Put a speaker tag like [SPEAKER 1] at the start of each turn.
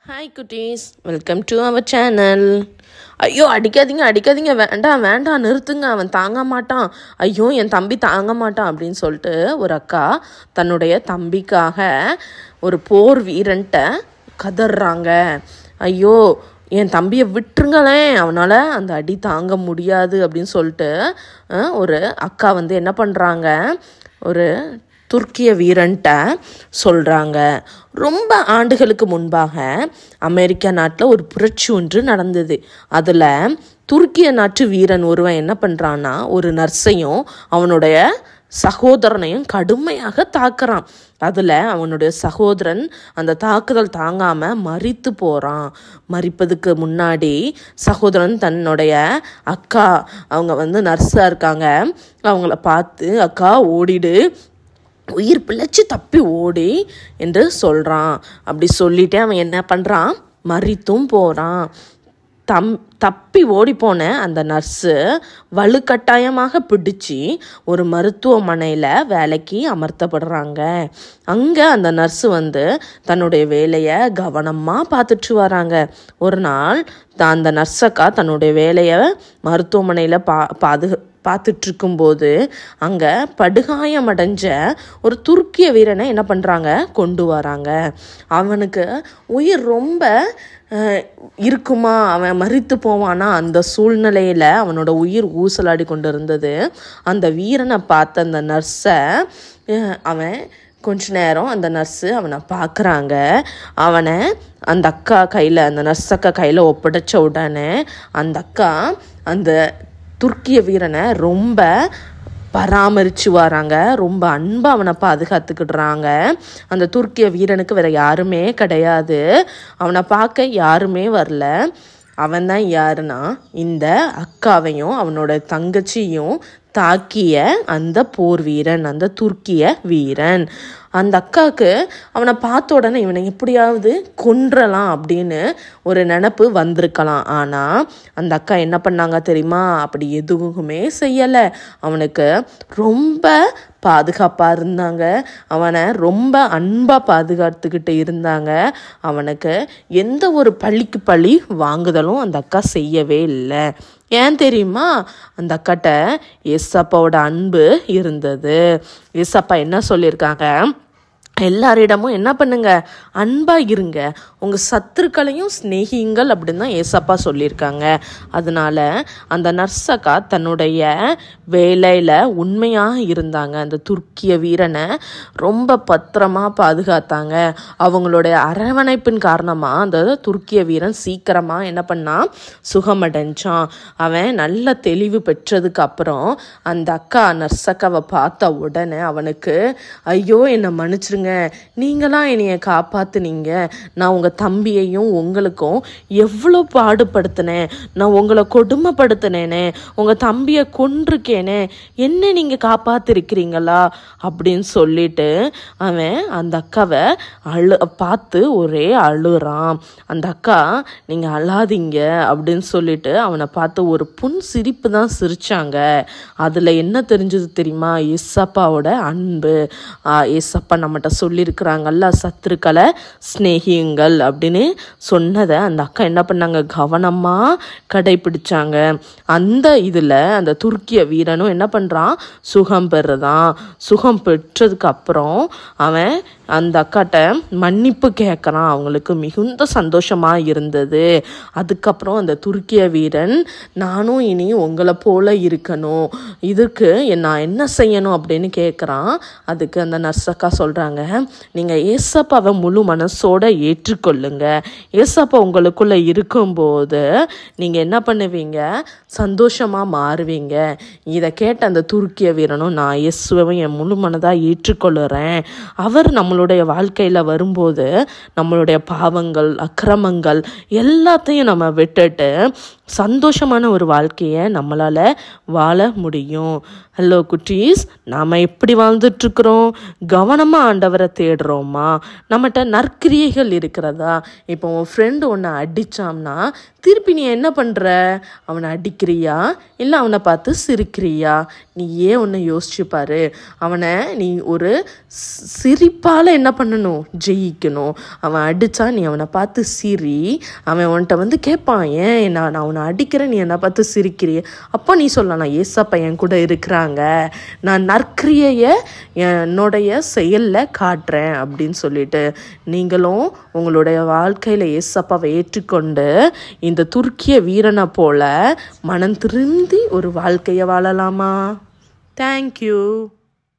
[SPEAKER 1] Hi குட்டீஸ், welcome to our channel. ஐயோ அடிக்காதீங்க வேண்டாம் நிறுத்துங்க, அவன் தாங்க மாட்டான், ஐயோ என் தம்பி தாங்க மாட்டான் அப்படின்னு சொல்லிட்டு ஒரு அக்கா தன்னுடைய தம்பிக்காக ஒரு போர் வீரன்ட்ட கதறாங்க. ஐயோ என் தம்பியை விட்டுருங்களேன், அவனால் அந்த அடி தாங்க முடியாது அப்படின்னு சொல்லிட்டு ஒரு அக்கா என்ன பண்ணுறாங்க, ஒரு துருக்கிய வீரன்ட்ட சொல்கிறாங்க. ரொம்ப ஆண்டுகளுக்கு முன்பாக அமெரிக்கா நாட்டில் ஒரு புரட்சி ஒன்று நடந்தது. அதில் துருக்கிய நாட்டு வீரன் ஒருவன் என்ன பண்ணுறான்னா, ஒரு நர்ஸையும் அவனுடைய சகோதரனையும் கடுமையாக தாக்குறான். அதில் அவனுடைய சகோதரன் அந்த தாக்குதல் தாங்காமல் மரித்து போகிறான். மரிப்பதுக்கு முன்னாடி சகோதரன் தன்னுடைய அக்கா, அவங்க நர்ஸாக இருக்காங்க, அவங்கள பார்த்து அக்கா ஓடிடு, உயிர் பிழைச்சி தப்பி ஓடி என்று சொல்கிறான். அப்படி சொல்லிட்டு அவன் என்ன பண்ணுறான், மரித்தும் போகிறான். தப்பி ஓடிப்போன அந்த நர்ஸு வலுக்கட்டாயமாக பிடிச்சி ஒரு மருத்துவமனையில் வேலைக்கு அமர்த்தப்படுறாங்க. அங்கே அந்த நர்ஸு தன்னுடைய வேலையை கவனமாக பார்த்துட்டு வராங்க. ஒரு நாள் அந்த நர்ஸக்கா தன்னுடைய வேலையை மருத்துவமனையில் பார்த்துட்ருக்கும்போது அங்கே படுகாயமடைஞ்ச ஒரு துருக்கிய வீரனை என்ன பண்ணுறாங்க, கொண்டு வராங்க. அவனுக்கு உயிர் ரொம்ப இருக்குமா, அவன் மரித்து போவானா, அந்த சூழ்நிலையில் அவனோட உயிர் ஊசலாடி கொண்டு இருந்தது. அந்த வீரனை பார்த்த அந்த நர்ஸை அவன் கொஞ்ச நேரம் அந்த நர்ஸு அவனை பார்க்குறாங்க. அவனை அந்த அக்கா கையில், அந்த நர்ஸ் அக்கா கையில் ஒப்படைச்ச உடனே அந்த அக்கா அந்த துருக்கிய வீரனை ரொம்ப பராமரித்து வராங்க. ரொம்ப அன்பாக அவனை பாதுகாத்துக்கிடுறாங்க. அந்த துருக்கிய வீரனுக்கு வேறு யாருமே கிடையாது, அவனை பார்க்க யாருமே வரல. அவன் தான் யாருன்னா, இந்த அக்காவையும் அவனோட தங்கச்சியும் தாக்கிய அந்த போர் வீரன், அந்த துருக்கிய வீரன். அந்த அக்காவுக்கு அவனை பார்த்த உடனே இவனை எப்படியாவது கொன்றலாம் அப்படின்னு ஒரு நினப்பு வந்திருக்கலாம். ஆனால் அந்த அக்கா என்ன பண்ணாங்க தெரியுமா, அப்படி எதுவுமே செய்யலை. அவனுக்கு ரொம்ப பாதுகாப்பாக இருந்தாங்க, அவனை ரொம்ப அன்பாக பாதுகாத்துக்கிட்டு இருந்தாங்க. அவனுக்கு எந்த ஒரு பழிக்கு பழி வாங்குதலும் அந்த அக்கா செய்யவே இல்லை. ஏன் தெரியுமா, அந்த அக்காட்ட ஏசப்பாவோட அன்பு இருந்தது. ஏசப்பா என்ன சொல்லியிருக்காங்க, எல்லாரிடமும் என்ன பண்ணுங்க, அன்பாக இருங்க, உங்கள் சத்துருக்களையும் சிநேகியுங்கள் அப்படின்னு தான் ஏசப்பா சொல்லியிருக்காங்க. அதனால அந்த நர்ஸக்கா தன்னுடைய வேலையில் உண்மையாக இருந்தாங்க. அந்த துருக்கிய வீரனை ரொம்ப பத்திரமாக பாதுகாத்தாங்க. அவங்களுடைய அரவணைப்பின் காரணமாக அந்த துருக்கிய வீரன் சீக்கிரமாக என்ன பண்ணான், சுகமடைஞ்சான். அவன் நல்ல தெளிவு பெற்றதுக்கு அப்புறம் அந்த அக்கா நர்ஸக்காவை பார்த்த உடனே அவனுக்கு, ஐயோ என்னை மன்னிச்சிருங்க, நீங்களாம் என்னைய காப்பாத்துனீங்க, நான் உங்கள் தம்பியையும் உங்களுக்கும் எவ்வளோ பாடுபடுத்தினேன், நான் உங்களை கொடுமைப்படுத்தினேனே, உங்கள் தம்பியை கொன்றிருக்கேனே, என்ன நீங்கள் காப்பாத்திருக்கிறீங்களா அப்படின்னு சொல்லிட்டு அவன் அந்த அக்காவை பார்த்து ஒரே அழுறான். அந்த அக்கா, நீங்கள் அழாதீங்க அப்படின்னு சொல்லிட்டு அவனை பார்த்து ஒரு புன் சிரிப்பு தான் சிரிச்சாங்க. அதில் என்ன தெரிஞ்சது தெரியுமா, ஏசப்பாவோட அன்பு. ஏசப்பா நம்மகிட்ட சொல்லியிருக்கிறாங்கல்ல, சத்துருக்களை சிநேகியுங்கள் அப்படின்னு சொன்னதை அந்த அக்கா என்ன பண்ணாங்க, கவனமாக கடைபிடிச்சாங்க. அந்த இதில் அந்த துருக்கிய வீரனும் என்ன பண்ணுறான், சுகம் பெறுறான். சுகம் பெற்றதுக்கு அப்புறம் அவன் அந்த அக்காட்ட மன்னிப்பு கேட்குறான். அவங்களுக்கு மிகுந்த சந்தோஷமாக இருந்தது. அதுக்கப்புறம் அந்த துருக்கிய வீரன், நானும் இனி உங்களை போல இருக்கணும், இதுக்கு நான் என்ன செய்யணும் அப்படின்னு கேட்குறான். அதுக்கு அந்த நர்ஸக்கா சொல்கிறாங்க, நீங்கள் ஏசப்பாவை முழு மனசோடு ஏற்றுக்கொள்ளுங்க. ஏசப்பா உங்களுக்குள்ளே இருக்கும்போது நீங்கள் என்ன பண்ணுவீங்க, சந்தோஷமாக மாறுவீங்க. இதை கேட்ட அந்த துருக்கிய வீரனும், நான் இயேசுவை என் முழு மனதாக ஏற்றுக்கொள்ளுறேன், அவர் நம்மளுடைய வாழ்க்கையில் வரும்போது நம்மளுடைய பாவங்கள் அக்கிரமங்கள் எல்லாத்தையும் நம்ம விட்டுட்டு சந்தோஷமான ஒரு வாழ்க்கையை நம்மளால் வாழ முடியும். ஹலோ குட்டீஸ், நாம் எப்படி வாழ்ந்துட்டுருக்குறோம்? கவனமாக ஆண்டவரை தேடுறோமா? நம்மகிட்ட நற்கிரியைகள் இருக்கிறதா? இப்போ உன் ஃப்ரெண்டு ஒன்று அடித்தான்னா திருப்பி நீ என்ன பண்ணுற? அவனை அடிக்கிறியா இல்லை அவனை பார்த்து சிரிக்கிறியா? நீ ஏன் ஒன்று யோசிச்சுப்பாரு. அவனை நீ ஒரு சிரிப்பால் என்ன பண்ணணும்? ஜெயிக்கணும். அவன் அடித்தா நீ அவனை பார்த்து சிரி. அவன் உன்கிட்ட கேட்பான், ஏன் நான் அவனை அடிக்கிறேன், நீ என்னை பார்த்து சிரிக்கிறிய? அப்போ நீ சொல்லலாம், ஏசப்பா என் கூட இருக்கிறாங்க, நான் நற்கிரியையை என்னுடைய செயலில் காட்டுறேன் அப்படின்னு சொல்லிட்டு நீங்களும் உங்களுடைய வாழ்க்கையில் ஏசப்பாவை ஏற்றுக்கொண்டு இந்த துருக்கிய வீரனை போல மனம் திருந்தி ஒரு வாழ்க்கையை வாழலாமா? தேங்க்யூ.